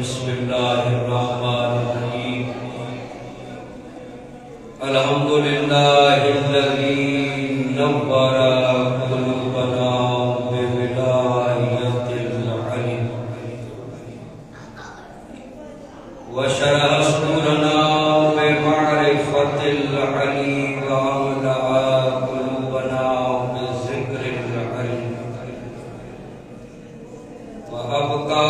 بسم اللہ الرحمن الرحیم الحمد للہ الذی نور قلوبنا بولایت العلم وشرح صدورنا بمعرفت العلم واملأ قلوبنا بذکر العلم وأبقى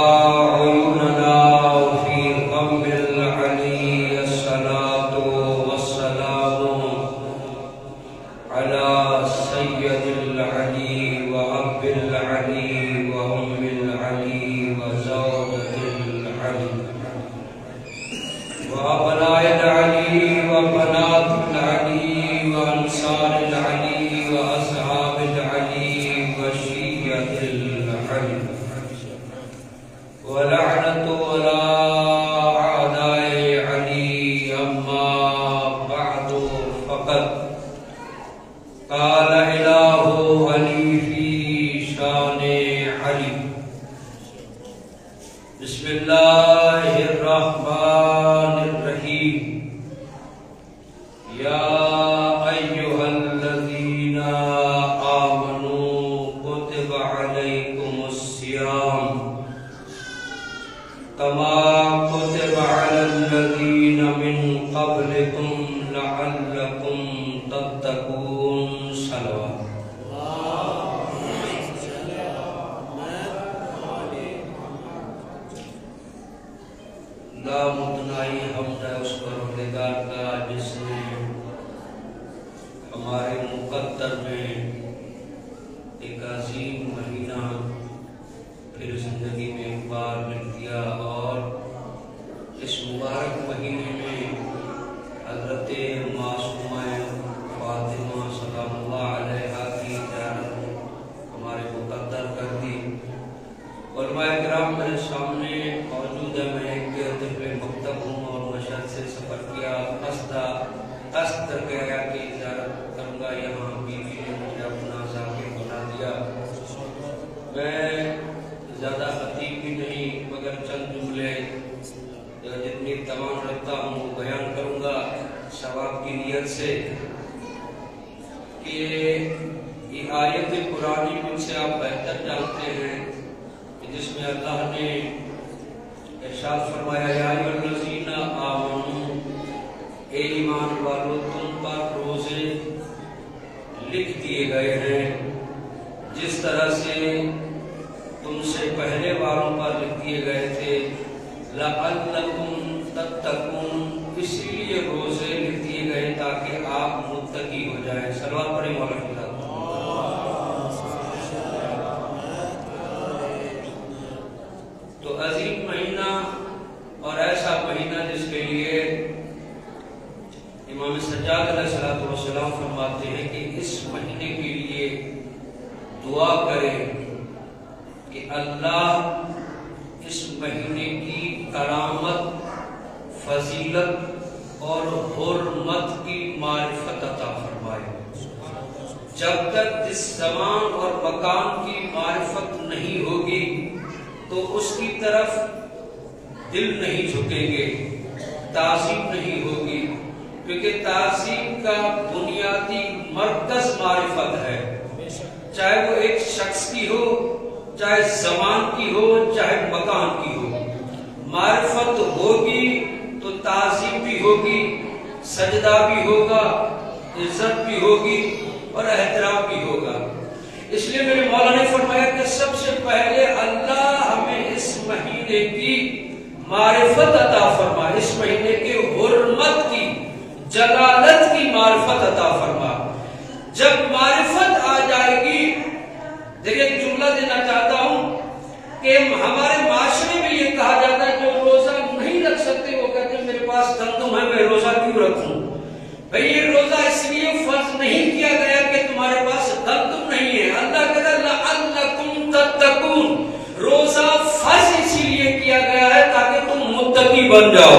بن جاؤ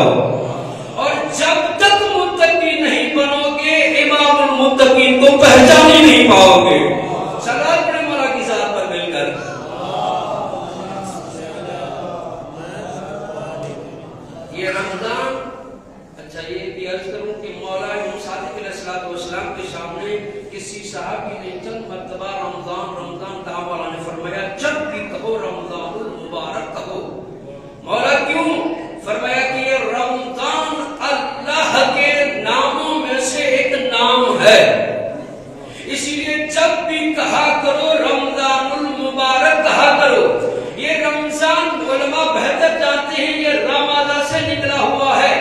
اور جب تک متقی نہیں بنو گے امام المتقین کو پہچان ہی نہیں پاؤ گے. صلوات پڑھیں مولا کی ذات پر مل کر. یہ رمضان، اچھا یہ بھی عرض کروں کہ مولا امام صادق علیہ السلام کے سامنے کسی صحابی نے چند مرتبہ رمضان کا حوالہ نے فرمایا جب بھی کہو رمضان المبارک کہو. مولا کیوں؟ فرمایا کہ یہ رمضان اللہ کے ناموں میں سے ایک نام ہے، اسی لیے جب بھی کہا کرو رمضان المبارک کہا کرو. یہ رمضان علماء بہتر جانتے ہیں یہ رمضان سے نکلا ہوا ہے.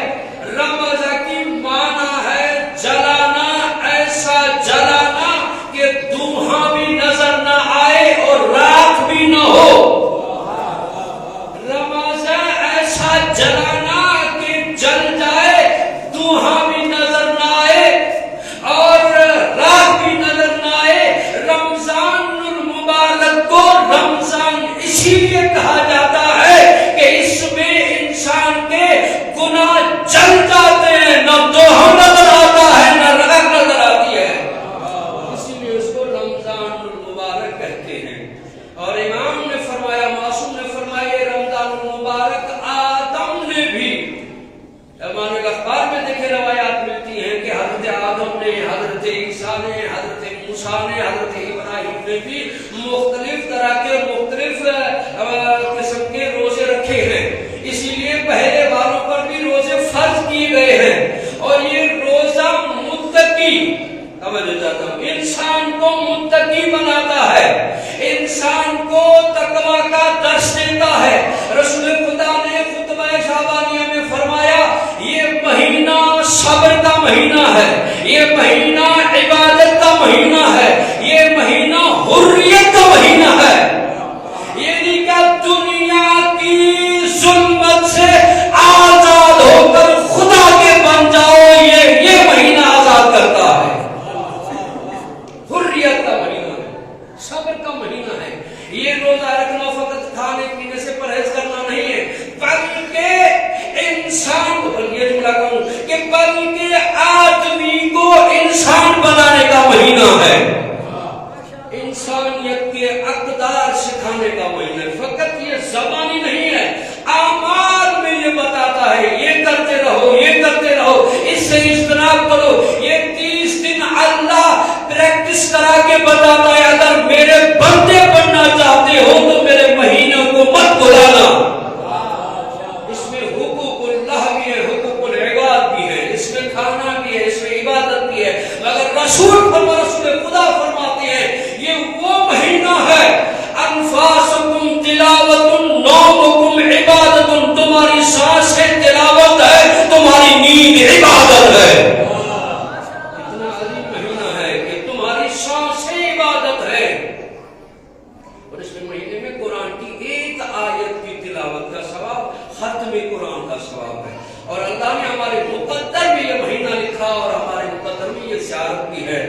رمضان کی معنی ہے جلانا، ایسا جلانا کہ دھواں بھی نظر نہ آئے اور رات بھی نہ ہو. رمضان ایسا جلانا کہ جل جائے، دھواں بھی نظر نہ آئے اور رات بھی نظر نہ آئے. رمضان المبارک کو رمضان اسی لیے کہا جاتا ہے کہ اس میں انسان کے گناہ جل جاتے ہیں، نہ دھواں نظر آتا ہے نہ رات نظر آتی ہے، اسی لیے اس کو رمضان المبارک کہتے ہیں. اور امام نے فرمایا، معصوم نے فرمایا یہ رمضان المبارک آدم نے بھی، ہمارے اخبار میں دیکھے روایات ملتی ہیں کہ حضرت آدم نے، حضرت عیسیٰ نے، حضرت موسیٰ نے، حضرت ابراہیم نے بھی مختلف طرح کے مختلف قسم کے روزے رکھے ہیں. اسی لیے پہلے والوں پر بھی روزے فرض کیے گئے ہیں. اور یہ روزہ متقی، سمجھ جاتا ہوں، انسان کو متقی بناتا ہے، انسان کو تقوی کا درس دیتا ہے. رسول خدا نے خطبہ شعبانیہ میں فرمایا یہ مہینہ صبر کا مہینہ ہے، یہ مہینہ عبادت کا مہینہ ہے، یہ مہینہ حریت کا مہینہ ہے. یعنی کہ دنیا کی ظلمت سے آزاد ہو کر خدا کے بن جاؤ، یہ مہینہ آزاد کرتا ہے. حریت کا مہینہ ہے، صبر کا مہینہ ہے. یہ روزہ رکھنا فقط کھانے پینے سے پرہیز کرنا نہیں ہے، بلکہ انسان کو، یہ جملہ کہوں کہ بلکہ آدمی کو انسان بنانے کا مہینہ ہے، انسانیت کے اقدار سکھانے کا مہینہ ہے. فقط یہ زبانی نہیں ہے، اعمال میں یہ بتاتا ہے یہ کرتے رہو، یہ کرتے رہو، اس سے اجتناب کرو. یہ 30 دن اللہ پریکٹس کرا کے بتاتا ہے اگر میرے بندے بننا چاہتے ہو تو میرے مہینوں کو مت بھلانا. اس میں حقوق اللہ بھی ہے، حقوق العباد بھی ہے، اس میں کھانا بھی ہے، اس میں عبادت بھی ہے. مگر رسول خدا فرماتے ہیں یہ وہ مہینہ ہے انفاسکم تلاوت نومکم عبادت، تمہاری سانسیں تلاوت ہے، تمہاری نیند عبادت ہے. اتنا عظیم مہینہ ہے کہ تمہاری سانسیں عبادت ہے. اور اس مہینے میں قرآن کی ایک آیت کی تلاوت کا ثواب ختم قرآن کا ثواب ہے. اور اللہ نے ہمارے مقدر میں یہ مہینہ لکھا اور ہمارے مقدر میں یہ زیارت بھی ہے.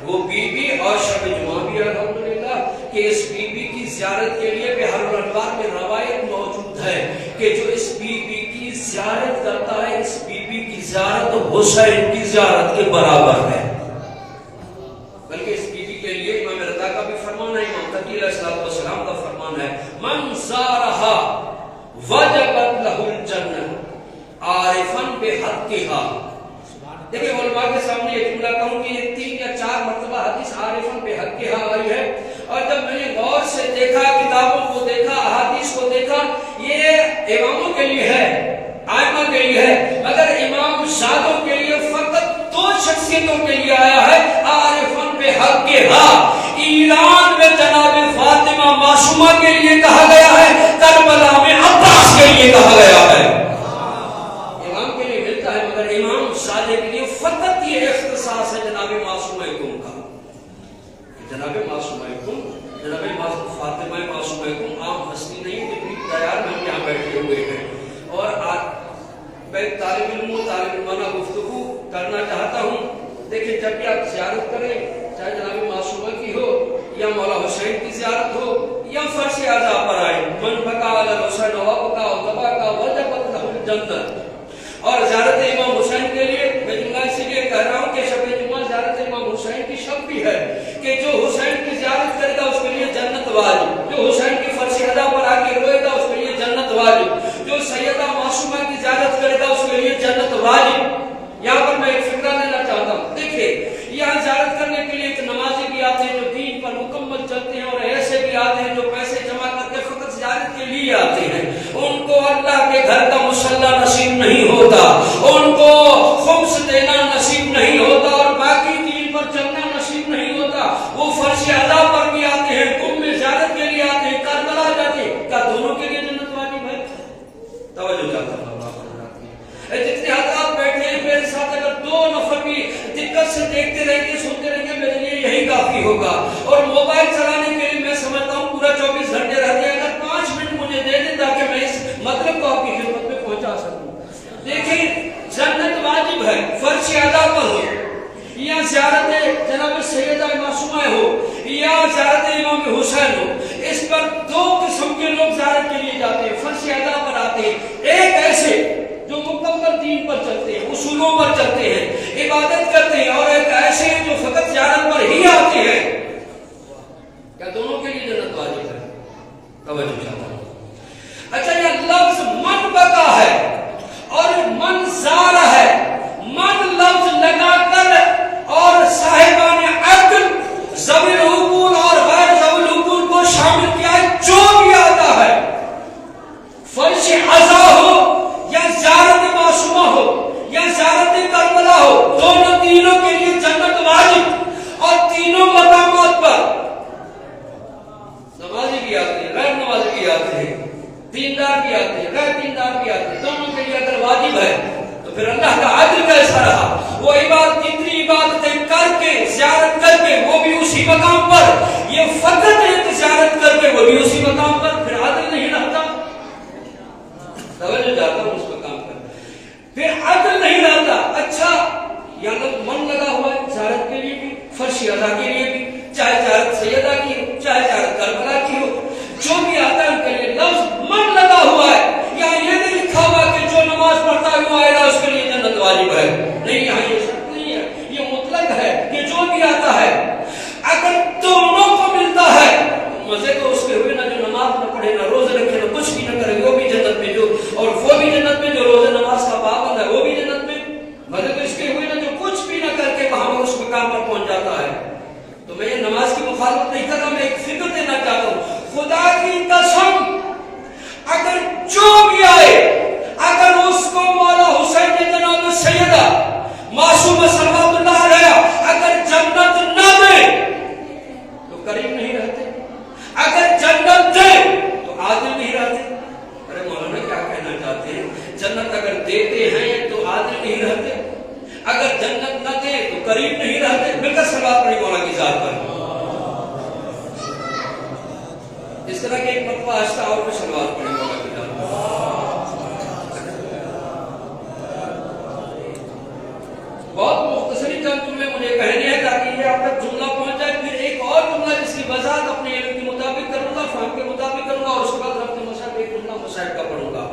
وہ بی بی اور شب جمعہ بھی الحمدللہ کہ اس بی بی کی زیارت کے لیے بہار الانوار میں روایت موجود ہے کہ جو اس بی بی کی زیارت کرتا ہے اس بی بی کی زیارت حسین کی زیارت کے برابر ہے. بلکہ اس بی بی کے لیے امام رضا کا بھی فرمان ہے، امام تقی علیہ السلام کا فرمان ہے من زارہا وجبت لہ الجنہ عارفا بحقہا. دیکھیں علماء کے سامنے یہ جملہ کہوں کہ یہ 3 یا 4 مرتبہ حدیث عارفاً بحقہا آئی ہے. اور جب میں نے غور سے دیکھا، کتابوں کو دیکھا، احادیث کو دیکھا، یہ اماموں کے لیے ہے، آئمہ کے لیے ہے، مگر امام زادوں کے لیے فقط 2 شخصیتوں کے لیے آیا ہے عارفاً بحقہا. ایران میں جناب فاطمہ معصومہ کے لیے کہا گیا ہے، کربلا میں عباس کے لیے کہا گیا ہے. امام صادق کے لیے فقط یہ اختصاص ہے جناب معصومہ کم کا. جناب معصومہ کم، جناب فاطمہ معصومہ کم عام ہستی نہیں، اتنی تیار ہم یہاں بیٹھے ہوئے ہیں. اور میں طالب علمانہ گفتگو کرنا چاہتا ہوں. دیکھیں جب بھی آپ زیارت کریں، چاہے جناب معصومہ کی ہو یا مولا حسین کی زیارت ہو یا فرش اعضاء پر آئے، من بقا علی الحسین وبقا وتبقا وجبت لہ الجنہ. اور زیارت امام حسین کے لیے میں جملہ اسی لیے کہہ رہا ہوں کہ شب جمعہ زیارت امام حسین کی شب بھی ہے کہ جو حسین کی زیارت کرے گا اس کے لیے جنت واجب، جو حسین کی فرش ادا پر آ کے روئے گا اس کے لیے جنت واجب، جو سیدہ معصومہ کی زیارت کرے گا لیے آتے ہیں ان کو اللہ کے گھر کا مصلی نصیب نہیں ہوتا، ان کو خمس دینا نصیب نہیں ہوتا اور باقی دین پر چلنا نصیب نہیں ہوتا، وہ فرش ادا پر بھی آتے ہیں، کم میں زیارت کے لیے آتے ہیں، کربلا جاتے ہیں، کیا دونوں کے لیے جنت واجب ہے؟ توجہ چاہتا ہوں جتنے حضرات بیٹھے ہیں میرے ساتھ اگر 2 نفر بھی دقت سے دیکھتے رہیں گے سنتے رہیں گے میرے لیے یہی کافی ہوگا، اور موبائل چلانے کے لیے میں سمجھتا ہوں پورا 24 گھنٹے رہتے ہیں، اگر 5 منٹ مجھے دے دیں تاکہ میں اس مطلب کو آپ کی خدمت میں پہنچا سکوں۔ دیکھیں جنت واجب ہے، فرض ادا پر ہو یا زیارت جناب سیدہ معصومہ ہو یا زیارت امام حسین ہو، اس پر 2 قسم کے لوگ زیارت کے لیے جاتے ہیں، فرض ادا پر آتے ہیں، ایک ایسے جو مکمل دین پر چلتے ہیں، اصولوں پر چلتے ہیں، عبادت کرتے ہیں، اور ایک ایسے ہیں جو فقط زیارت پر ہی آتے ہیں، کیا دونوں کے لیے جنت واجب ہے؟ توجہ چاہتا ہوں۔ اچھا یہ لفظ من بقا ہے اور من زار ہے، من لفظ لگا کر اور صاحبان عقل ذوی العقول اور غیر ذوی العقول کو شامل کیا ہے، جو بھی آتا ہے فرش عزا ہو یا زیارت معصومہ ہو یا زیارت کربلا ہو، دونوں تینوں کے لیے جنت واجب، اور تینوں مقامات پر نمازی بھی آتے ہیں، غیر نمازی بھی آتے ہیں، دیندار بھی آتے ہیں، غیر دیندار بھی آتے ہیں، دونوں کے لیے اگر واجب ہے تو پھر اللہ کا عدل کیسا رہا؟ وہ عبادت اتنی عبادتیں کر کے زیارت کر کے وہ بھی اسی مقام پر، یہ فقط ایک زیارت کر کے وہ بھی اسی مقام پر، پھر عدل نہیں رہتا۔ توجہ جاتا ہوں اس مقام پر، پھر عدل نہیں رہتا۔ اچھا یہاں من لگا ہوا ہے زیارت کے لیے بھی، فرش ادا کے لیے بھی، چاہے زیارت سیدہ کی ہو چاہے زیارت کربلا کی ہو، جو بھی آتا ہے ان کے لیے لفظ من لگا ہوا ہے، یا یہ نہیں لکھا ہوا کہ جو نماز پڑھتا ہوا آئے گا اس کے لیے جنت واجب ہے، نہیں، یہاں یہ شرط نہیں ہے، یہ مطلق ہے کہ جو بھی آتا ہے اگر دونوں کو ملتا ہے مزے تو اس کے ہوئے نہ جو نماز نہ پڑھے نہ روزے رکھے نہ کچھ بھی نہ کرے وہ بھی جنت میں، جو اور وہ بھی جنت میں جو روزے نماز کا پابند ہے وہ بھی جنت میں، مزے تو اس کے ہوئے نہ جو کچھ بھی نہ کر کے وہاں اس مقام پر پہنچ جاتا ہے۔ تو میں یہ نماز کی مخالفت نہیں کر رہا، میں ایک فکر دینا چاہتا ہوں، خدا کی قسم اگر جو بھی آئے اگر اس کو مولا حسین کے جناب سیدہ معصومہ صلوات اللہ علیہ اگر جنت نہ دے تو قریب نہیں رہتے، اگر جنت دے تو عادل نہیں رہتے۔ ارے مولانا کیا کہنا چاہتے ہیں؟ جنت اگر دیتے ہیں تو عادل نہیں رہتے، اگر جنت نہ دے تو قریب نہیں رہتے۔ مل کر صلوات پڑھی مولا کی ذات پر۔ اس طرح کے ایک مرتبہ آہستہ اور بھی صلوات پڑھی مولا کی ذات پر۔ بہت مختصری چند جملے مجھے کہنے ہیں تاکہ یہ آپ تک جملہ پہنچ جائے، پھر ایک اور جملہ جس کی وضاحت اپنے علم کے مطابق کروں گا، فہم کے مطابق کروں گا، اور اس کے بعد اپنے مصحف ایک جملہ مصحف کا پڑھوں گا،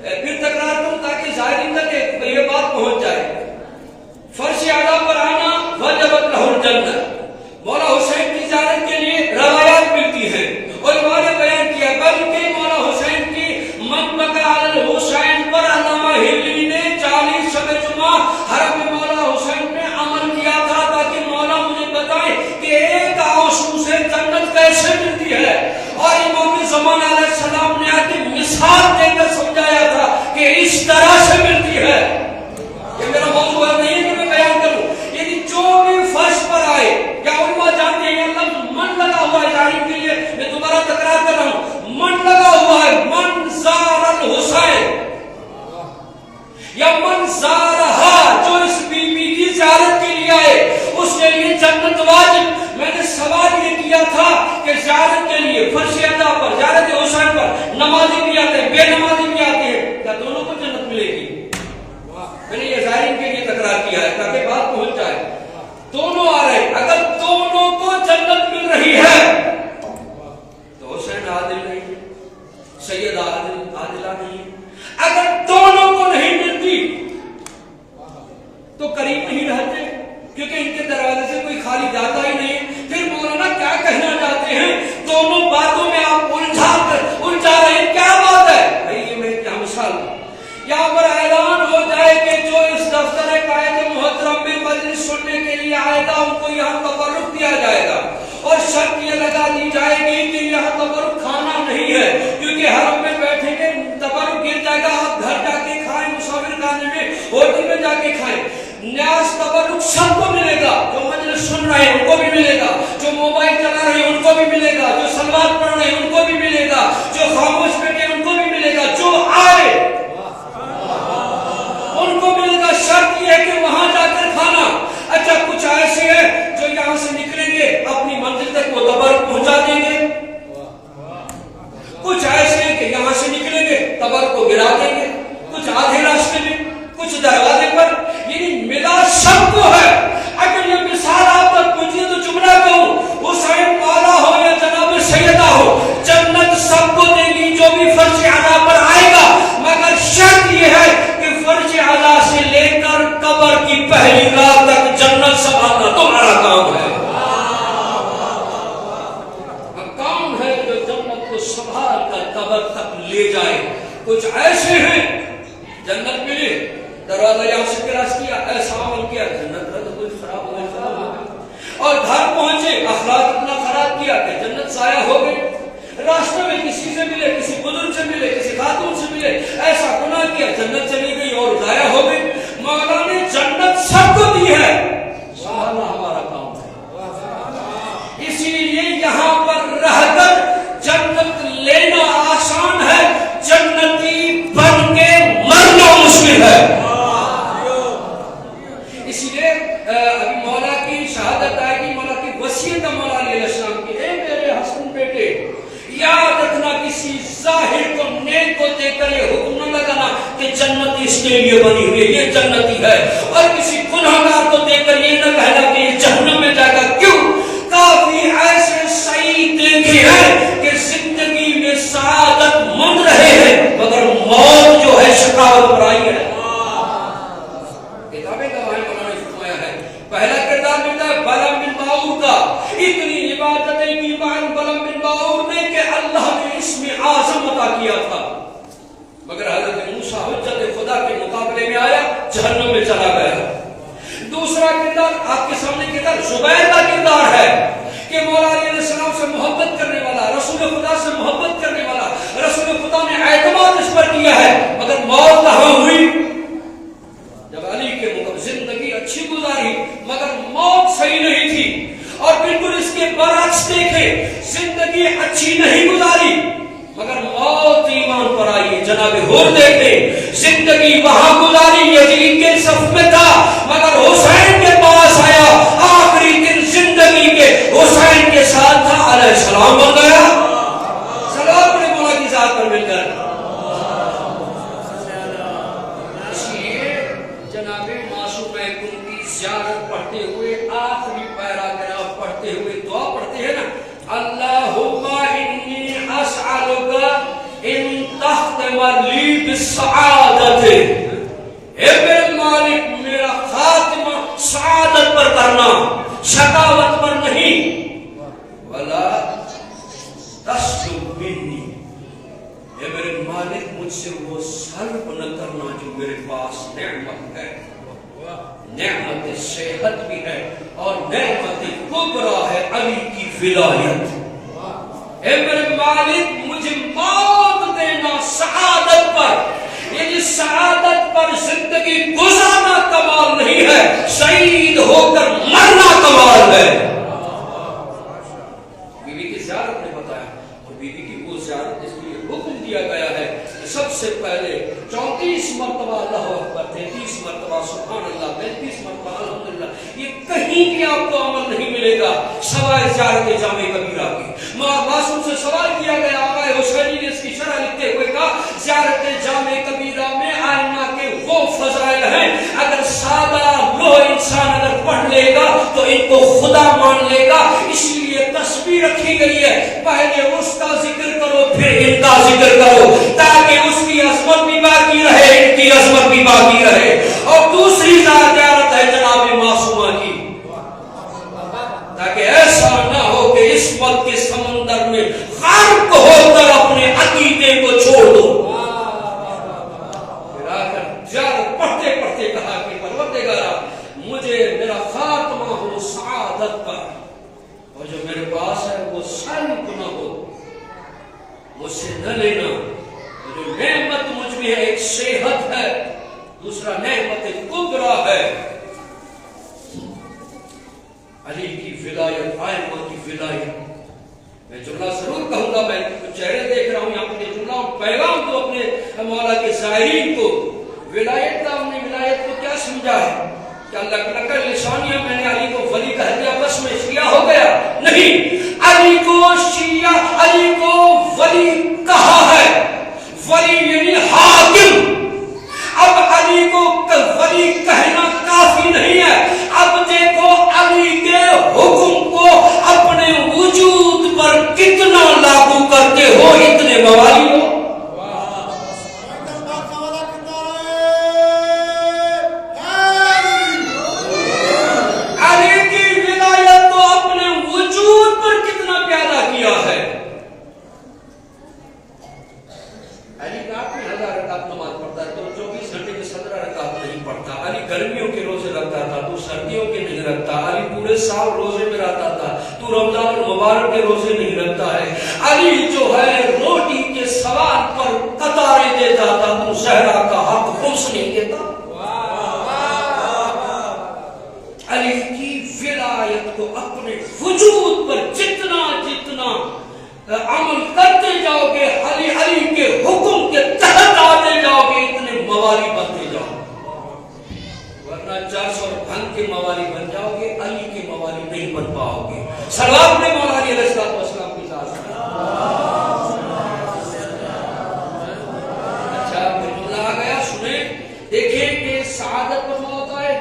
پھر تکرار کروں تاکہ ظاہرین تک یہ بات پہنچ جائے۔ فرش اعلیٰ پر آنا وجبت لہ الجنت، مولا حسین کی زیارت کے لیے روایات ملتی ہیں، علماء نے بیان کیا، بلکہ مولا حسین کی من بقا علی الحسین پر علامہ ہلی نے 40 شب جمعہ حرم میں مولا حسین نے عمل کیا تھا تاکہ مولا مجھے بتائیں کہ ایک آنسو سے جنت کیسے ملتی ہے، اور امام زمان علیہ السلام نے آتی مثال دے کر سمجھایا تھا کہ اس طرح سے ملتی ہے۔ یہ میرا موضوع نہیں ہے کہ میں بیان کروں، یعنی جو بھی فرش پر آئے، یا علماء جانتے ہیں یہ لفظ من لگا ہوا ہے ظاہر کے لیے، میں دوبارہ تکرار کر رہا ہوں، من لگا ہوا ہے، من زار الحسین یا من زارہا، جو اس بی بی کی زیارت کے لیے آئے اس کے لیے جنت واجب۔ میں نے سوال یہ کیا تھا کہ زیارت کے لیے فرش ادا پر، زیارت حسین پر نمازی بھی آتے ہیں، بے نمازی بھی آتے ہیں، کیا دونوں کو جنت ملے گی؟ میں نے یہ ظاہرین کے لیے تکرار کیا ہے تاکہ بات پہنچ جائے۔ دونوں آ رہے، اگر دونوں کو جنت مل رہی ہے تو حسین عادل نہیں ہے، سید عادلہ نہیں ہے، اگر دونوں کو نہیں ملتی تو قریب نہیں رہتے، کیونکہ ان کے دروازے سے کوئی خالی جاتا ہی نہیں ہے۔ پھر مولانا کیا کہنا چاہتے ہیں؟ دونوں باتوں میں آپ الجھا رہے ہیں، کیا بات ہے بھائی؟ یہ میں کیا مثال ہوں، یہاں پر اعلان ہو جائے کہ جو اس دفتر قائد محترم میں مجلس سننے کے لیے آئے گا ان کو یہاں تبرک دیا جائے گا، اور شرط یہ لگا دی جائے گی کہ یہاں تبرک کھانا نہیں ہے، کیونکہ حرم میں بیٹھیں گے تبرک گر جائے گا، آپ گھر جا کے کھائیں، مسافر خانے میں ہوٹل میں جا کے کھائیں۔ نیاز تبرک سب کو ملے گا، جو مجلس سن رہے ہیں ان کو بھی ملے گا، جو موبائل چلا رہے ہیں ان کو بھی ملے گا، جو سلوات پڑھ رہے ہیں ان کو بھی ملے گا، جو خاموش بیٹھے ان کو بھی ملے گا، جو آئے ان کو ملے گا۔ شرط یہ ہے کہ وہاں جا کر کھانا۔ اچھا کچھ ایسے ہیں جو یہاں سے نکلیں گے اپنی منزل تک وہ تبرک پہنچا دیں گے، کچھ ایسے ہیں کہ یہاں سے نکلیں گے تبرک کو گرا دیں گے، کچھ آدھے راستے میں، کچھ دروازے پر، یعنی ملا سب کو ہے۔ اگر یہ مثال آپ تک پہنچی تو جملہ کہوں، حسین مولا ہو یا جناب سیدہ ہو، جنت سب کو دے گی جو بھی فرش اعلیٰ پر آئے گا، مگر شرط یہ ہے کہ فرش اعلیٰ سے لے کر قبر کی پہلی رات تک جنت سنبھالنا تمہارا کام ہے۔ کام ہے جو جنت کو سنبھال کر قبر تک لے جائے۔ کچھ ایسے ہیں جنت ملے، دروازہ یہاں سے کراس کیا، ایسا عمل کیا، جنت کا تو کچھ خراب ہو گیا، اور گھر پہنچے اخلاق اتنا خراب کیا کہ جنت ضائع ہو گئی۔ راستے میں کسی سے ملے، کسی بزرگ سے ملے، کسی خاتون سے ملے، ایسا گناہ کیا، جنت چلی گئی اور ضائع ہو گئی۔ مولا نے جنت سب کو دی ہے، سنبھالنا ہمارا کام ہے۔ اسی لیے یہاں پر رہ کر جنت لینا آسان ہے، جنتی بن کے مرنا مشکل ہے۔ اسی لیے ابھی مولا کی شہادت آئے گی، مولا کی وصیت مولا علیہ السلام کی، اے میرے حسن بیٹے یاد رکھنا کسی ظاہر کو نیک کو دیکھ کر یہ حکم نہ لگانا کہ جنت اس کے لیے بنی ہوئی ہے، یہ جنتی ہے، اور کسی گنہگار کو دیکھ کر یہ نہ کہنا کہ یہ جہنم میں جائے گا۔ کیوں؟ کافی ایسے سعید دیکھے ہیں کہ زندگی میں سعادت مند رہے ہیں مگر موت جو ہے شقاوت پر آئی ہے۔ کتابیں گواہی مولانا نے فرمایا ہے، پہلا کردار ملتا ہے بلم بن باور کا، اتنی عبادتیں کی بلم بن باور نے کہ اللہ نے اسم اعظم عطا کیا تھا، مگر حضرت موسیٰ حجت خدا کے مقابلے میں آیا، جہنم میں چلا گیا۔ دوسرا کردار آپ کے سامنے کردار زبیر کا کردار ہے کہ مولا علیہ السلام سے محبت کرنے والا، رسول خدا سے محبت کرنے والا، رسول خدا نے اعتماد اس پر کیا ہے، مگر موت کہاں ہوئی؟ جب علی کے مقابل زندگی اچھی گزاری مگر موت صحیح نہیں تھی، اور بالکل اس کے برعکس دیکھے زندگی اچھی نہیں گزاری مگر موت ایمان پر آئی۔ جناب حور دیکھے زندگی وہاں گزاری، یزید کے صف میں تھا مگر حسین کے پاس آیا، آخری دن زندگی کے حسین کے ساتھ تھا، علیہ السلام بن گیا۔ سلام اپنے مولا کی ذات پر مل کر۔ اس لیے جناب معصوم کن کی زیارت پڑھتے ہوئے آخری پیراگراف پڑھتے ہوئے دعا پڑھتے ہیں نا، اللہم انی اسألک ان تختم لی بالسعادت، اے میرے مالک میرا خاتمہ سعادت پر کرنا، شقاوت پر نہیں، ولا تسلب منی، اے میرے مالک مجھ سے وہ سلب نہ کرنا جو میرے پاس نعمت ہے، نعمت صحت بھی ہے اور نعمت کبریٰ ہے علی کی ولایت۔ اے میرے مالک مجھے موت دینا سعادت پر، یعنی سعادت پر زندگی گزارنا کمال نہیں ہے، شہید ہو کر مرنا کمال ہے۔ بیوی کی زیارت نے بتایا، اور بیوی کی وہ زیارت اس لیے حکم دیا گیا ہے سب سے پہلے 34 مرتبہ اللہ اکبر، 33 مرتبہ سبحان اللہ، 35 مرتبہ الحمدللہ، یہ کہیں بھی آپ کو عمل نہیں ملے گا سوائے زیارت جامع کبیرہ کی۔ معصوم سے سوال کیا گیا، آقا حسینی نے اس کی شرح لکھتے ہوئے کہا زیارت جامع کبیرہ میں آئینہ کے وہ فضائل ہیں، اگر سادہ لوہ انسان اگر پڑھ لے گا تو ان کو خدا مان لے گا، اس لیے تسبیح رکھی گئی ہے، پہلے اس کا ذکر کرو پھر ان کا ذکر کرو تاکہ اس کی عظمت بھی باقی رہے، ان کی عظمت بھی باقی رہے۔ اور دوسری زیارت ہے جناب معصومہ کی، تاکہ ایسا نہ ہو کہ عصمت کے سمندر میں غرق ہو کر اپنے عقیدے کو چھوڑ دو۔ پھر آ کر زیارت پڑھتے پڑھتے کہا کہ پروردگارا مجھے میرا خاتمہ ہو سعادت پر، اور جو میرے پاس ہے وہ ساری گناہ ہو مجھ سے نہ لینا. جو نعمت مجھ میں ہے ایک صحت ہے, دوسرا نعمت کبرا ہے علی کی ولایت, آئمہ کی ولایت. میں جملہ ضرور کہوں گا, میں چہرے دیکھ رہا ہوں یہاں پر جملہ پیغام تو اپنے مولا کے زائرین کو. ولایت کا ہم نے ولایت کو کیا سمجھا ہے کہ اللہ کی نقل لسانیہ میں نے علی کو ولی کہہ دیا بس میں شیعہ ہو گیا؟ نہیں, علی کو شیعہ, علی کو ولی کہا ہے. ولی یعنی حاکم. اب علی کو ولی کہنا کافی نہیں ہے, اب دیکھو علی کے حکم کو اپنے وجود پر کتنا لاگو کرتے ہو, اتنے موالی ہو. علی کی ولایت کو اپنے وجود پر کتنا پیدا کیا ہے. علی کا 1000 رکعت نماز پڑھتا ہے تو 24 گھنٹے میں 17 رکعت نہیں پڑھتا. علی گرمیوں کے روزے رکھتا تھا, تو سردیوں کے نہیں رکھتا. علی پورے سال روزے میں رہتا تھا, تو رمضان المبارک کے روزے نہیں رکھتا ہے. علی جو ہے روٹی کے سوال پر قطاریں دیتا تھا, تو زہرا کا حق خمس نہیں دیتا. علی کی ولایت کو اپنے وجود پر جتنا جتنا عمل کرتے جاؤ گے, علی کے حکم کے تحت آتے جاؤ گے, اتنے موالی بنتے جاؤ. ورنہ 400 بھنگ کے موالی بن جاؤ گے, علی کے موالی نہیں بن پاؤ گے. سلام نے مولا علی علیہ السلام کی ذات سے. اچھا جملہ آ گیا, سنیں دیکھیں کہ سعادت پر موت آئے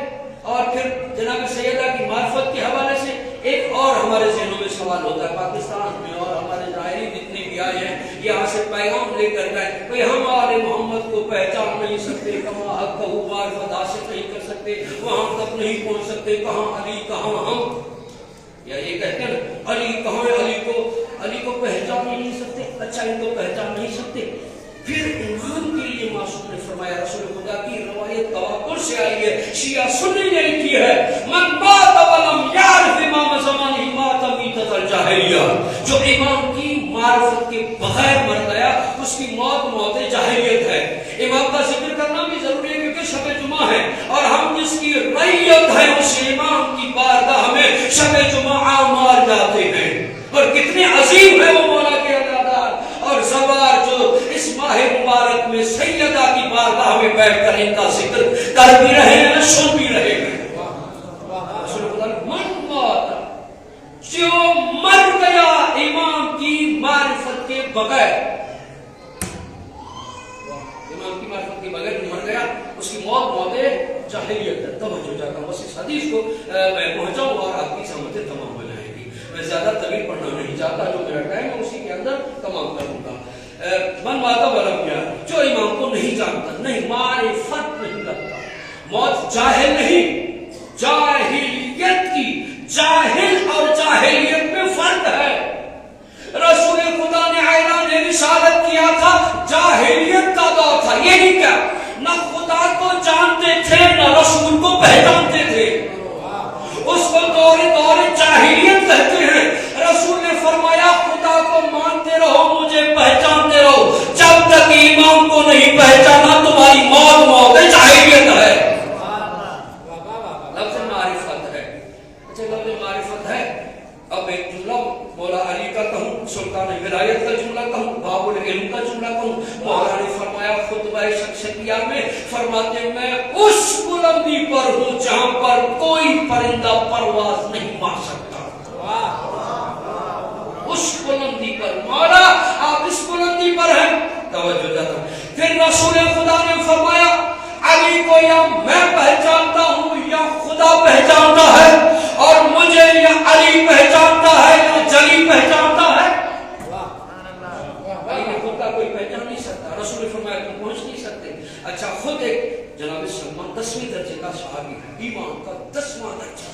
اور پھر جناب سیدہ کی معرفت کے حوالے سے ایک اور ہمارے ذہنوں میں سوال ہوتا ہے. پاکستان میں اور ہمارے ظاہری جتنے بھی آئے ہیں یہاں سے پیغام لے کر گئے, کوئی ہم آل محمد کو پہچان نہیں سکتے, کہاں حق کہو معرفت حاصل نہیں کر سکتے, وہاں تک نہیں پہنچ سکتے, کہاں علی کہاں ہم. یا یہ کہتے ہیں علی کہاں ہے, علی کو پہچان نہیں سکتے. اچھا ان کو پہچان نہیں سکتے, پھر امام کے لیے معصوم نے فرمایا, رسول خدا کی روایت تواتر سے آئی ہے, شیعہ سنی نے لکھی ہے, من مات ولم یعرف امام زمانہ مات میتۃ الجاہلیہ. جو امام کی معرفت کے بغیر مر گیا اس کی موت موت جاہلیت ہے. امام کا ذکر کرنا بھی ضروری ہے کیونکہ شب جمعہ ہے, اور ہم جس کی رعیت ہے اس امام کی بارگاہ میں شب جمعہ مار جاتے ہیں. اور کتنے عظیم ہے وہ مولا کے ادادار اور زبار جو اس ماہ مبارک میں سیدہ کی بارگاہ میں بیٹھ کر ان کا ذکر کر بھی رہے ہیں, سن بھی رہے ہیں. من موت, جو مر گیا امام کی معرفت کے بغیر, امام کی معرفت کے بغیر مر گیا, اس کی موت موت جاہلیت ہے. توجہ چاہتا ہوں بس اس حدیث کو میں پہنچاؤں اور آپ کی سمجھیں تمام ہو جائے گی. میں زیادہ طویل پڑھنا نہیں چاہتا, جو میرا ٹائم ہے اسی کے اندر تمام کروں گا. من ماتا ولم کیا, جو امام کو نہیں جانتا, نہیں معرفت نہیں رکھتا. موت جاہل نہیں, جاہلیت کی, جاہل اور جاہلیت میں فرق ہے. رسول خدا نے اعلان رسالت کیا تھا, جاہلیت کا دور تھا. یہ نہیں کیا, نہ خدا کو جانتے تھے نہ رسول کو پہچانتے تھے. اس کو دور جاہلیت کہتے ہیں. رسول نے فرمایا خدا کو مانتے رہو, مجھے پہچانتے رہو, جب تک امام کو نہیں پہچانا تمہاری موت موت جاہلیت ہے. لفظ معرفت ہے. اچھا لفظ معرفت ہے. اب ایک جملہ مولا علی کا کہوں, سلطان ولایت کا جملہ کہوں, باب العلم کا جملہ کہوں. مولا نے فرمایا خطبہ شخصیہ میں, فرماتے میں اس بلندی پر ہوں جہاں پر کوئی پرندہ پرواز نہیں مار سکتا. اس بلندی پر, مولا آپ اس بلندی پر ہیں. توجہ جاتا. پھر رسول خدا نے فرمایا علی کو یا میں پہچانتا ہوں یا خدا پہچانتا ہے, اور مجھے یا علی پہچانتا ہے یا جلی پہچانتا ہے. علی نے خود کا کوئی پہچان نہیں سکتا. رسول نے فرمایا تم پہنچ نہیں سکتے. اچھا خود ایک جناب سلمان 10ویں درجے کا صحابی ہے, ایمان کا 10واں درجہ,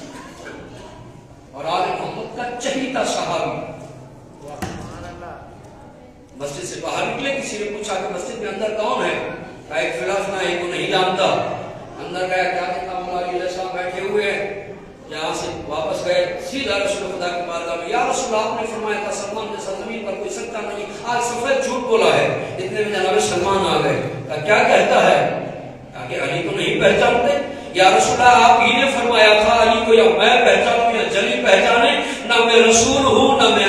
اور آل محمد کا چہیتا صحابی. مسجد سے باہر نکلے, کسی نے پوچھا کہ مسجد میں اندر کون ہے, کہا ایک فلاں ایک کو نہیں جانتا. اندر گیا, کیا دیکھا مولا علی علیہ السلام بیٹھے ہوئے ہیں, یہاں سے واپس گئے سیدھا رسول خدا کی بارگاہ میں، یا رسول اللہ آپ نے فرمایا تھا سلمان جیسا زمین پر کوئی سکتا نہیں، آج سفید جھوٹ بولا ہے۔ اتنے میں جناب سلمان آ گئے، کیا کہتا ہے؟ کہ علی کو نہیں پہچانتے؟ یا رسول اللہ آپ ہی نے فرمایا تھا علی کو یا میں پہچانوں یا جلی پہچانے، نہ میں رسول ہوں نہ میں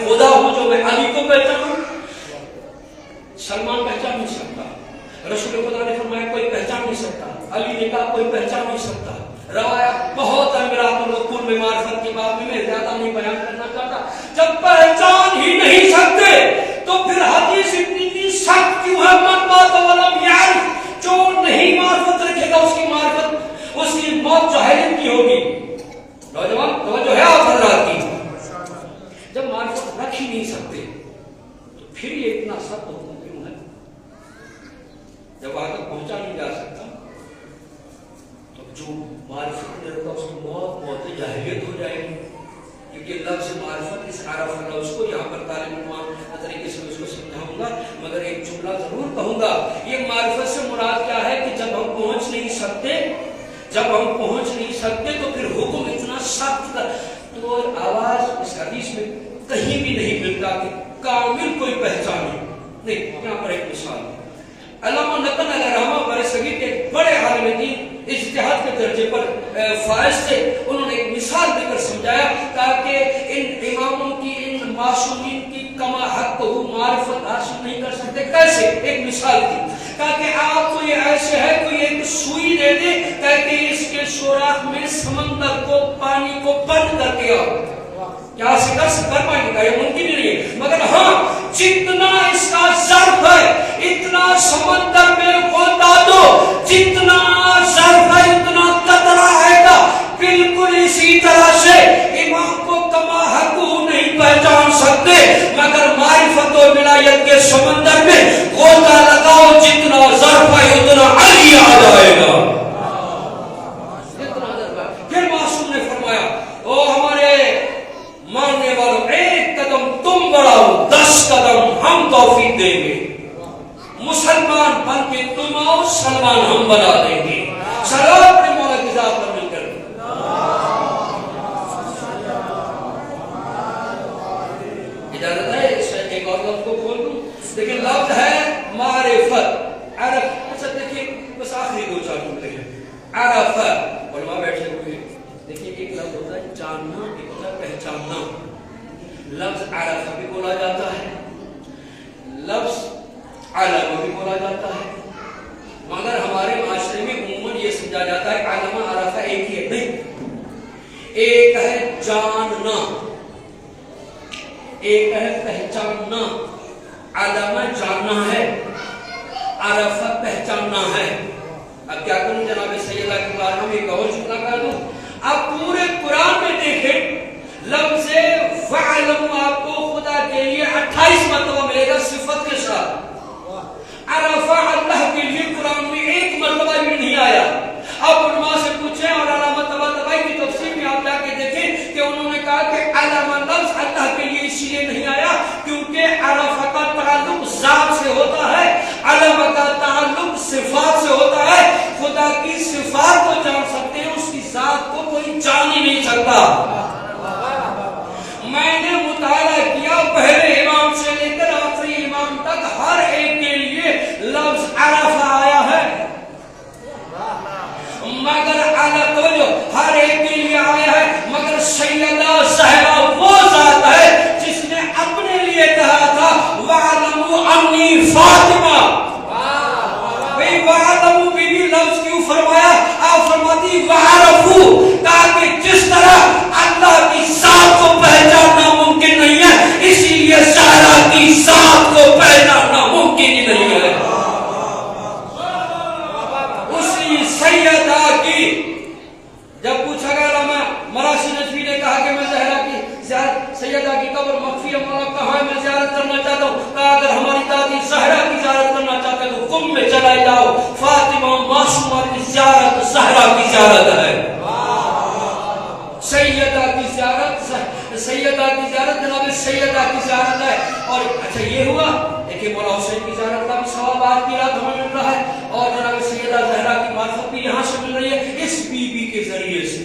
خدا ہوں جو میں علی کو پہچانوں۔ سلمان پہچان نہیں سکتا، رسول خدا نے فرمایا کوئی پہچان نہیں سکتا، علی نے کہا کوئی پہچان نہیں سکتا۔ روایات بہت ہے، میرا الرسول میں معرفت کے باب میں زیادہ نہیں بیان کرنا چاہتا۔ جب پہچان ہی نہیں سکتے تو پھر حدیث اتنی سخت کیوں ہے؟ من مات ولم یعرف، جو نہیں معرفت رکھے گا اس کی معرفت، اس کی موت جاہلیت کی ہوگی۔ نوجوان توجہ ہے آپ حضرات کی، جب معرفت رکھ ہی نہیں سکتے تو پھر یہ اتنا سخت حکم کیوں ہے؟ جب وہاں تک پہنچا نہیں جا سکتا تو جو معرفت نہیں رکھتا اس کی موت جاہلیت ہو جائے گی، کیونکہ لفظ معرفت اس عرف لفظ کو یہاں پر تعلیم عنوان طریقے سے اس کو سمجھاؤں گا، مگر ایک جملہ ضرور کہوں گا۔ یہ معرفت سے مراد کیا ہے کہ جب ہم پہنچ نہیں سکتے تو پھر حکم اتنا سخت کر، تو آواز اس حدیث میں کہیں بھی نہیں ملتا کہ کامل کوئی پہچانے نہیں۔ یہاں پر ایک مثال ہے، علامہ نقل علیہ رحمہ برصغیر کے بڑے عالم دین اجتہاد کے درجے پر فائز تھے، انہوں نے ایک مثال دے کر سمجھایا تاکہ ان اماموں کی ان معصومین کی کما حق کو معرفت حاصل نہیں کر سکتے۔ کیسے؟ ایک مثال دی تاکہ آپ کو یہ ایسے ہے کوئی ایک سوئی دے دے تاکہ اس کے سوراخ میں سمندر کو پانی کو بند کر دیا، کیا کر پائیں گے؟ یہ ممکن نہیں ہے، مگر ہاں جتنا اس کا ظرف ہے اتنا سمندر میں غوطہ دو، جتنا ظرف ہے اتنا قطرہ آئے گا۔ بالکل اسی طرح سے امام کو کما حق نہیں پہچان سکتے، مگر معرفت و ولایت کے سمندر میں غوطہ لگاؤ، جتنا ظرف ہے اتنا علی آ جائے گا۔ پھر معصوم نے فرمایا او ہمارے ماننے والوں، ایک قدم تم بڑھاؤ 10 قدم ہم توفیق دیں گے، مسلمان بن کے تم آؤ سلمان ہم بنا دیں گے۔ سلام اپنے مولا کی ذات پر مل کر اجازت ہے اس ایک اور لفظ کو کھول دوں، لیکن لفظ ہے معرفت عرف۔ اچھا دیکھیے بس آخری 2-4 جملے ہیں۔ عرف علماء بیٹھے ہوئے، دیکھیے ایک لفظ ہوتا ہے جاننا، ایک ہوتا ہے پہچاننا۔ لفظ عرف بھی بولا جاتا ہے، لفظ علم بھی بولا جاتا ہے، مگر ہمارے معاشرے میں عموماً یہ سمجھا جاتا ہے علم عرف ایک ہی ہے۔ نہیں، ایک ہے جاننا، ایک ہے پہچاننا۔ علم جاننا ہے، عرف پہچاننا ہے۔ اب کیا کروں جناب سیدہ کی بارگاہ میں ایک اور جملہ کر دوں؟ آپ پورے قرآن میں دیکھیں لفظ فعلم آپ کو خدا کے لیے 28 مرتبہ ملے گا صفت کے ساتھ۔ عرف اللہ کے لیے قرآن میں 1 مرتبہ بھی نہیں آیا۔ اب علماء سے پوچھیں اور علامہ طباطبائی کی تفسیر میں آپ جا کے دیکھیں کہ انہوں نے کہا کہ علامہ لفظ اللہ کے لیے اس لیے نہیں آیا کیونکہ عرف کا تعلق ذات سے ہوتا ہے، علامہ کا تعلق صفات سے ہوتا ہے۔ خدا کی صفات کو جان سکتے ہیں، اس کی ذات کو کوئی جان ہی نہیں سکتا۔ میں نے مطالعہ کیا پہلے امام سے لے کر آخری امام تک، ہر ایک کے لیے لفظ عرف آیا ہے، مگر ہر ایک کے لیے آیا ہے، مگر سیدہ زہرا وہ ذات ہے جس نے اپنے لیے کہا تھا وَعَلَمُوا عَنِّي فاطمہ۔ بھئی وَعَلَمُوا بھی لفظ کیوں فرمایا؟ آپ فرماتی وَعَرَفُوا، تاکہ جس طرح اللہ کی ذات کو پہچاننا ممکن نہیں ہے، اسی لیے زہرا کی ذات کو پہچاننا ممکن ہی نہیں ہے۔ اسی سیدہ کی جب پوچھا گیا علامہ مراسی نجوی نے کہا کہ میں زہرا کی سیدہ کی قبر مخفی مولا کہاں ہے، میں زیارت کرنا چاہتا ہوں، کہا اگر ہماری دادی زہرا کی زیارت کرنا چاہتے ہیں تو قم میں چلائے جاؤ، فاطمہ معصومہ کی زیارت زہرا کی زیارت ہے۔ سیدہ کی زیارت جناب سیدہ کی زیارت ہے۔ اور اچھا یہ ہوا دیکھیں مولا حسین کی زیارت کا بھی ثواب آج کی رات ہمیں مل رہا ہے، اور جناب سیدہ زہرا کی معرفت بھی یہاں سے مل رہی ہے اس بی بی کے ذریعے سے۔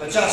50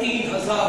3000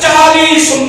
40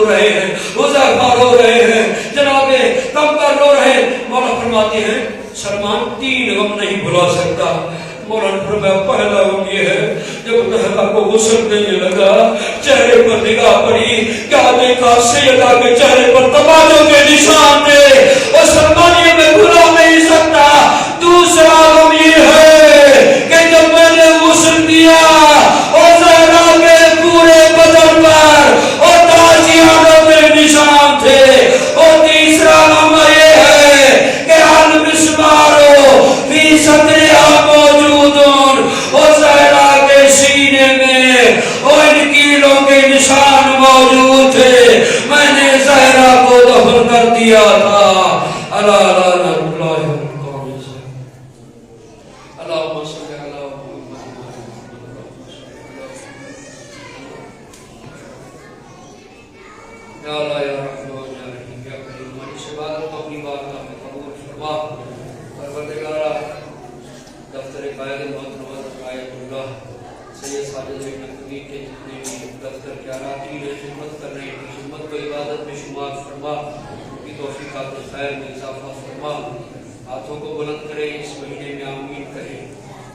رو رہے ہیں, حذیفہ رو رہے ہیں, جناب کمتر رو رہے ہیں. مولا فرماتے ہیں سلمان 3 غم نہیں بھلا سکتا. مولانا فرمایا پہلا غم یہ ہے جب طلحہ کو غسل دینے لگا چہرے پر نگاہ پڑی, کیا دیکھا سیدہ کے چہرے پر تماچوں کے نشان تھے, اور سلمان یہ میں بھلا نہیں سکتا. دوسرا غم یہ ہے کہ جب میں نے غسل دیا اور زہرا کے پورے بدن پر اور تازیانوں کے نشان تھے, اور تیسرا غم یہ ہے کہ المسمارو فی صدرہا موجودون, اور زہرا کے سینے میں اور ان کیلوں کے نشان موجود تھے. میں نے زہرا کو دفن کر دیا تھا. اللہ اللہ اللہ اللہم صلی علی محمد. یا اللہ یا رحمان یا رحیم یا کریم, ہماری اس عبادت کو اپنی بارگاہ میں قبول فرما. پروردگارا دفتر قائد محترم آیت اللہ سید ساجد نقوی کے جتنے بھی دفتر کے اراکین ہیں خدمت کر رہے ہیں, خدمت کو عبادت میں شمار فرما, ان کی توفیقات خیر میں اضافہ فرما. ہاتھوں کو بلند کریں, اس مہینے میں آمین کہیں,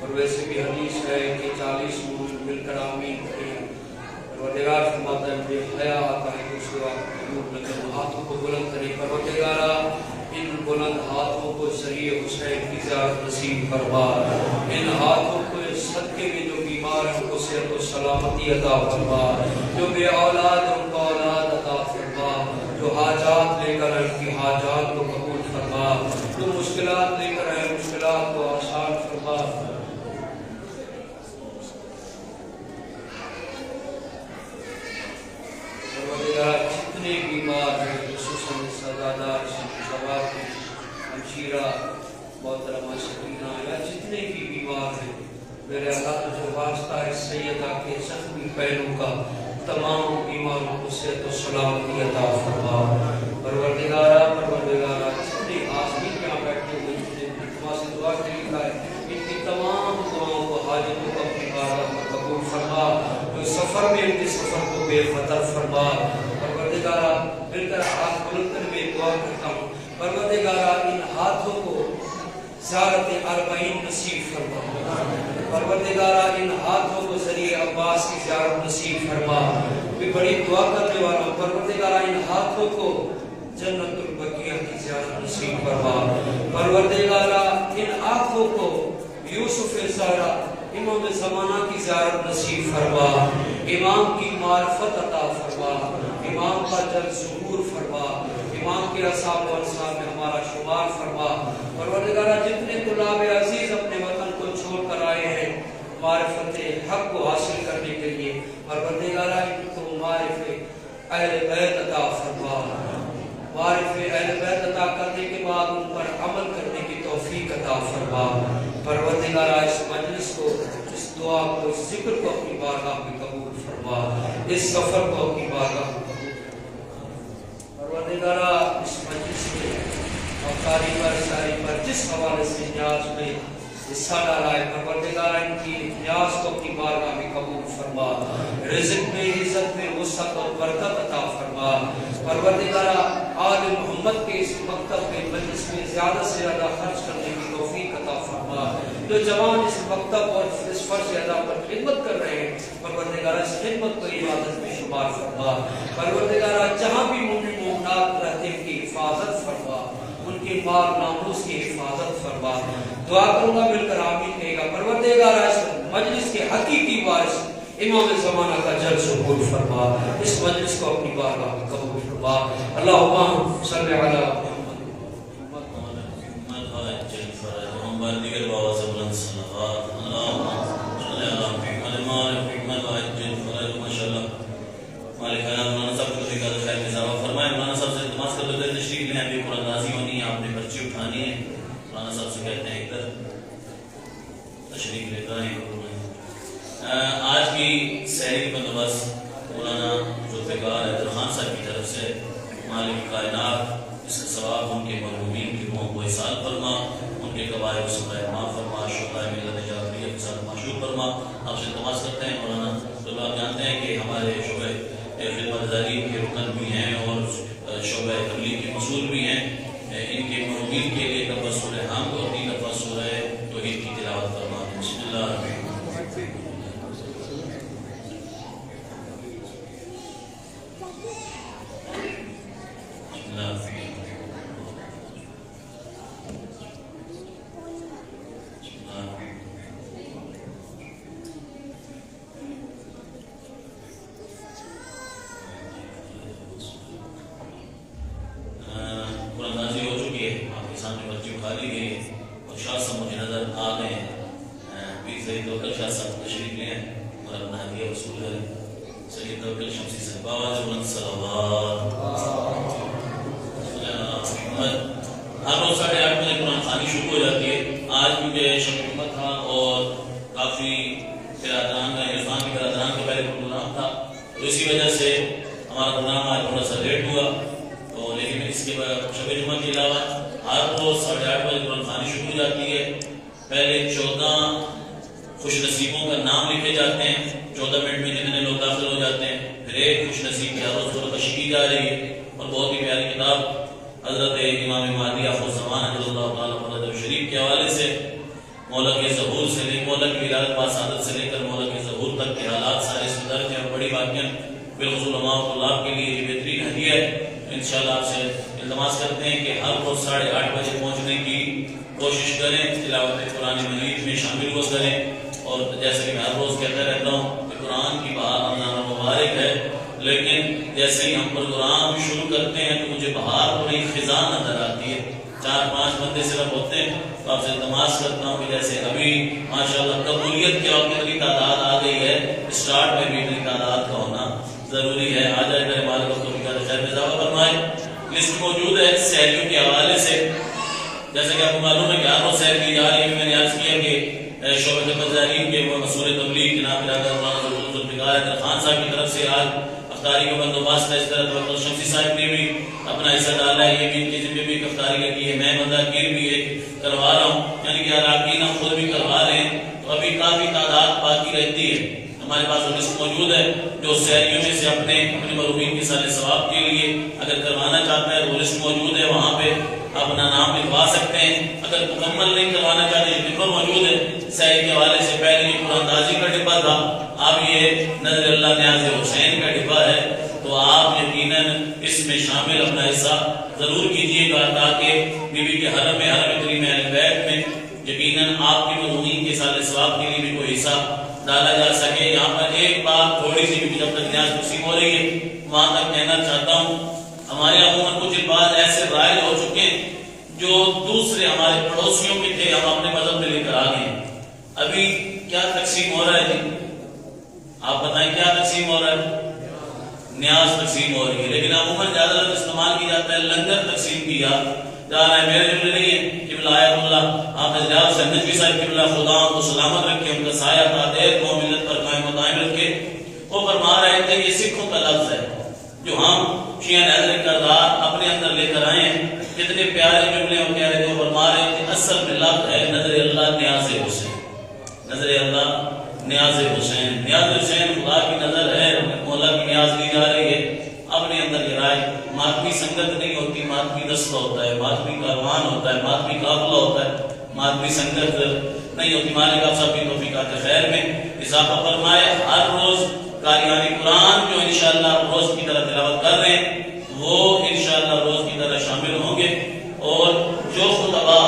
اور ویسے بھی حدیث ہے کہ 40 مومن مل کر آمین کریں. پروردگار فرماتا ہے مجھے حیا آتا ہے کہ اس کے بعد قبول نہ کروں. ہاتھوں کو بلند کریں. پروردگارا ان بلند ہاتھوں کو ذریعہ حسین کی زیارت نصیب فرما. ان ہاتھوں کو صدقے میں جو بیمار ہیں ان کو صحت و سلامتی عطا فرما, جو بے اولاد ہیں ان کو اولاد عطا فرما, جو حاجات لے کر ان کی حاجات کو قبول فرما, جو مشکلات لے کر ہیں مشکلات کو آسان فرما. جتنے بیمار ہیں خصوصاً سزادار شباب کی ہمشیرہ محترمہ سکینہ یا جتنے بھی بیمار ہیں, میرے اللہ جو واسطہ ہے سیدہ کے زخمی پہلو کا تمام بیماروں کو صحت و سلامتی عطا فرما. پروردگارا جتنے آسمین یہاں بیٹھے ہوئے جتنے تمہاں سے دعا کے لکھا ہے ان کی تمام دعاؤں کو حاجتوں کو اپنی بارگاہ میں قبول فرما. جو سفر میں ان کے سفر کو بے خطر فرما. پروردگارا مل کر ہاتھ بلند کر میں دعا کرتا ہوں, پروردگارا ان ہاتھوں کو زیارت 40 نصیب فرما. پروردگارا ان ہاتھوں کو ذریعہ عباس کی زیارت نصیب فرما. میں بڑی دعا کرنے والا ہوں, پروردگارا ان ہاتھوں کو جنت البقیع کی زیارت نصیب فرما. پروردگارا ان آنکھوں کو یوسف زہرا امام زمانہ کی زیارت نصیب فرما. امام کی معرفت عطا فرما, امام کا جل ظہور فرما, امام کے اصحاب و انصاب میں ہمارا شمار فرما. پروردگارا جتنے طلاب عزیز اپنے وطن کو چھوڑ کر آئے ہیں معرفت حق کو حاصل کرنے کے لیے, پروردگارا ان کو معرفت اہل بیت عطا فرما. معرفت اہل بیت عطا کرنے کے بعد ان پر عمل کرنے کی توفیق عطا فرما. پروردگارا اس مجلس کو, اس دعا کو, اس ذکر کو اپنی بارگاہ میں قبول فرما. اس سفر کو اپنی بارگاہ میں قبول فرما. پروردگارا اس مجلس میں افطاری پر ساری پر جس حوالے سے نیاز میں حصہ ڈالا ہے, پروردگارا ان کی نیاز کو اپنی بارگاہ میں قبول فرما. رزق میں, عزت میں وسعت اور برکت عطا فرما. پروردگارا آل محمد کے اس مکتب کے مجلس میں زیادہ سے زیادہ خرچ کرنے کی توفیق عطا فرما. جو جوان اس مکتب اور اس فرض ادا پر خدمت کر رہے ہیں, پروردگارا اس خدمت کو عبادت میں شمار فرما. پروردگارا جہاں بھی مومن مومنات رہتے ہیں ان کی حفاظت فرما, ان کے مال ناموس کی حفاظت فرما. دعا کروں گا مل کر آمین کہے گا. پروردگارا اس مجلس کے حقیقی وارث امام زمانہ کا جل ظہور فرما. اس مجلس کو اپنی بارگاہ میں قبول فرما. اللہم صلی علی محمد. دیگر بابا سے بلند صلوات. اللہم صلی علی محمد ماشاءاللہ. مالک حیات مولانا صاحب کو دیکھا خیر میں اضافہ فرمائے. مولانا صاحب سے نماز کا بدر تشریف لیں, ابھی قرآن نازی ہونی ہے, آپ نے پرچی اٹھانی ہے. مولانا صاحب سے کہتے ہیں ادھر تشریف لیتا ہے. آج کی سحری بندوبست مولانا ذوالفقار حیدرخان صاحب کی طرف سے مالک کائنات اس کا ثواب ان کے مرحومین کی روحوں کو احسان فرما, ان کے قبائل و سبائے معاف فرما, شہدائے ملت جعفریہ کے ساتھ معشور فرما. آپ سے تماس کرتے ہیں مولانا, تو آپ جانتے ہیں کہ ہمارے شعبہ خدمت زارین کے رکن بھی ہیں اور شعبہ تبلیغ کے مسئول بھی ہیں، ان کے مربین کے لیے دفعہ سورہ حمد اور 3 دفعہ سورہ توحید کی تلاوت فرما دیں۔ بسم اللہ الرحمن الرحیم۔ ہر روز 8:30 بجے قرآن خوانی شروع ہو جاتی ہے۔ آج کیونکہ شب جمعہ تھا اور کافی برادران کا عرفان کے برادران کا پہلے پروگرام تھا، تو اسی وجہ سے ہمارا پروگرام آج تھوڑا سا لیٹ ہوا، تو لیکن اس کے بعد شب جمعہ کے علاوہ ہر روز 8:30 بجے قرآن خوانی شروع ہو جاتی ہے۔ پہلے 14 خوش نصیبوں کا نام لکھے جاتے ہیں 14 منٹ میں جتنے لوگ داخل ہو جاتے ہیں، پھر ایک خوش نصیب کی ہر روز سورہ کشی کی جا رہی ہے، اور بہت ہی پیاری کتاب حضرت امام مہدی آخر الزمان رضی اللہ تعالیٰ عنہ شریف کے حوالے سے مولا کے ظہور سے لے مولا کی ولادت باسعادت سے لے کر مولا کے ظہور تک کے حالات سارے اس درج ہیں، اور بڑی باتیں بالخصوص علماء اللہ کے لیے یہ بہترین ہدیہ ہے۔ انشاءاللہ آپ سے التماس کرتے ہیں کہ ہر روز 8:30 بجے پہنچنے کی کوشش کریں، تلاوت قرآن مجید میں شامل ہو کریں، اور جیسے کہ میں ہر روز کہتا رہتا ہوں کہ قرآن کی بہار رمضان مبارک ہے، لیکن جیسے ہی ہم پروگرام شروع کرتے ہیں تو مجھے بہار بڑی خزاں نظر آتی ہے، 4-5 بندے صرف ہوتے ہیں، تو آپ سے التماس کرتا ہوں کہ جیسے ابھی ماشاءاللہ قبولیت کے وقت اتنی تعداد آ گئی ہے، اسٹارٹ میں بھی اتنی تعداد کا ہونا ضروری ہے۔ آ جائے میرے مالک کو خیر میں اضافہ فرمائے۔ لسٹ موجود ہے سحریوں کے حوالے سے، جیسے کہ آپ کو معلوم ہے کہ ہر روز سحر کی جا رہی ہے۔ میں نے عرض کیا کہ شعبہ خدمت زارین کے مسئول تبلیغ جناب ذوالفقار حیدر خان صاحب کی طرف سے آج افطاری کا بندوبست ہے، اس طرح توکل شمسی صاحب نے بھی اپنا حصہ ڈالا ہے، یہ بھی ان کے ذمہ بھی افطاری لگی ہے، میں مذاکیر بھی ایک کروا رہا ہوں، یعنی کہ اراکین ہم خود بھی کروا رہے ہیں، تو ابھی کافی تعداد باقی رہتی ہے۔ ہمارے پاس وہ لسٹ موجود ہے، جو سحریوں میں سے اپنے مرحومین کے سال ثواب کے لیے اگر کروانا چاہتا ہے وہ لسٹ موجود ہے، وہاں پہ اپنا نام لکھوا سکتے ہیں۔ اگر مکمل نہیں کروانا چاہتے جو ڈبہ موجود ہے سحری کے حوالے سے، پہلے یہ قرآن اندازی کا ڈبہ تھا، اب یہ نظر اللہ نیاز حسین کا ڈبہ ہے، تو آپ یقیناً اس میں شامل اپنا حصہ ضرور کیجیے گا، تاکہ بی بی کے حرم میں حرم کریم اہل بیت میں یقیناً آپ کے مرحومین کے سال ثواب کے لیے بھی کوئی حصہ ڈالا جا سکے۔ یہاں پر ایک بات تھوڑی سی بھی جب تک نیاز تقسیم ہو رہی ہے وہاں تک کہنا چاہتا ہوں، ہمارے عموماً کچھ الفاظ ایسے رائج ہو چکے ہیں جو دوسرے ہمارے پڑوسیوں کے تھے، ہم اپنے مذہب میں لے کر آ گئے ہیں۔ ابھی کیا تقسیم ہو رہا ہے جی؟ آپ بتائیں کیا تقسیم ہو رہا ہے؟ نیاز تقسیم ہو رہی ہے، لیکن عموماً زیادہ لفظ استعمال کیا جاتا ہے لنگر تقسیم کیا جا رہا ہے۔ میرے جملے نہیں ہے کہ آیت اللہ آپ حضرات سنت بھی صاحب قبلہ خدا ان کو سلامت رکھے، ان کا سایہ تعدیر قوم ملت پر قائم و دائم رکھے، وہ فرما رہے تھے یہ سکھوں کا لفظ ہے جو ہم شیعہ نظر کردار اپنے اندر لے کر آئے ہیں۔ کتنے پیارے جملے ہم کہہ رہے تھے، وہ فرما رہے تھے اصل میں لفظ ہے نظر اللہ نیاز حسین، نظر اللہ نیاز حسین، نیاز حسین خدا کی نظر ہے، مولا کی نیاز لی جا رہی ہے۔ اپنے اندر یہ رائے ماتمی سنگت نہیں ہوتی، ماتمی دستہ ہوتا ہے، ماتمی کاروان ہوتا ہے، ماتمی قافلہ ہوتا ہے، ماتمی سنگت نہیں ہوتی۔ مالک آپ سب کی توفیقات خیر میں اضافہ فرمائے۔ ہر روز قاریان قرآن جو انشاءاللہ روز کی طرح تلاوت کر رہے ہیں وہ انشاءاللہ روز کی طرح شامل ہوں گے، اور جو خطبہ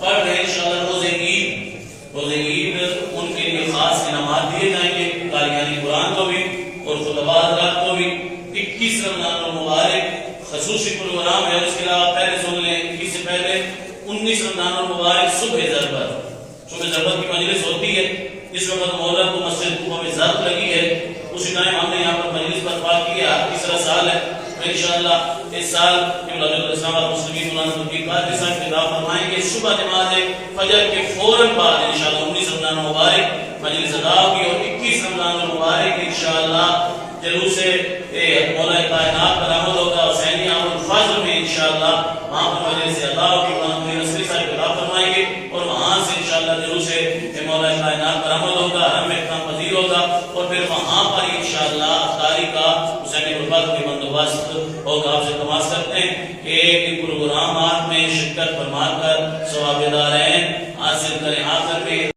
پڑھ رہے ہیں انشاءاللہ روز عید ان کے لیے خاص انعامات دیے جائیں گے، قاریان قرآن کو بھی اور خطبہ حضرات کو بھی۔ 21 رمضان المبارک خصوصی پروگرام ہے، اس کے علاوہ پہلے سن لیں 21 سے پہلے 19 رمضان المبارک صبح ضربت کی مجلس ہوتی ہے۔ اس وقت محرم کو مسجد کوفہ میں ضرب لگی ہے، اسی ٹائم ہم نے یہاں پر مجلس برپا کی ہے، ہر تیسرا سال ہے، انشاءاللہ اس سال اسلام آباد مسلمین مولانا تقی قادری صاحب خطاب فرمائیں گے۔ صبح نماز فجر کے فوراً بعد انشاءاللہ 19 رمضان مبارک مجلس ادا ہوگی، اور 21 رمضان مبارک انشاءاللہ جلوس مولا کائنات پر عمل ہوگا حسینی عام الفضل میں انشاءاللہ، وہاں پر مجلس ادا ہوگی، مولانا میر نصری صاحب خطاب فرمائیں گے، اور وہاں سے انشاءاللہ جلوس مولا کائنات پر عمل ہوگا، حرم اکرام پذیر ہوگا، اور پھر وہاں پر انشاءاللہ افطاری کا سینڈ وقت کے بندوبست ہوگا. آپ سے تماس کرتے ہیں کہ ایک پروگرامات میں شرکت فرما کر ثواب دارین حاصل کریں. آخر میں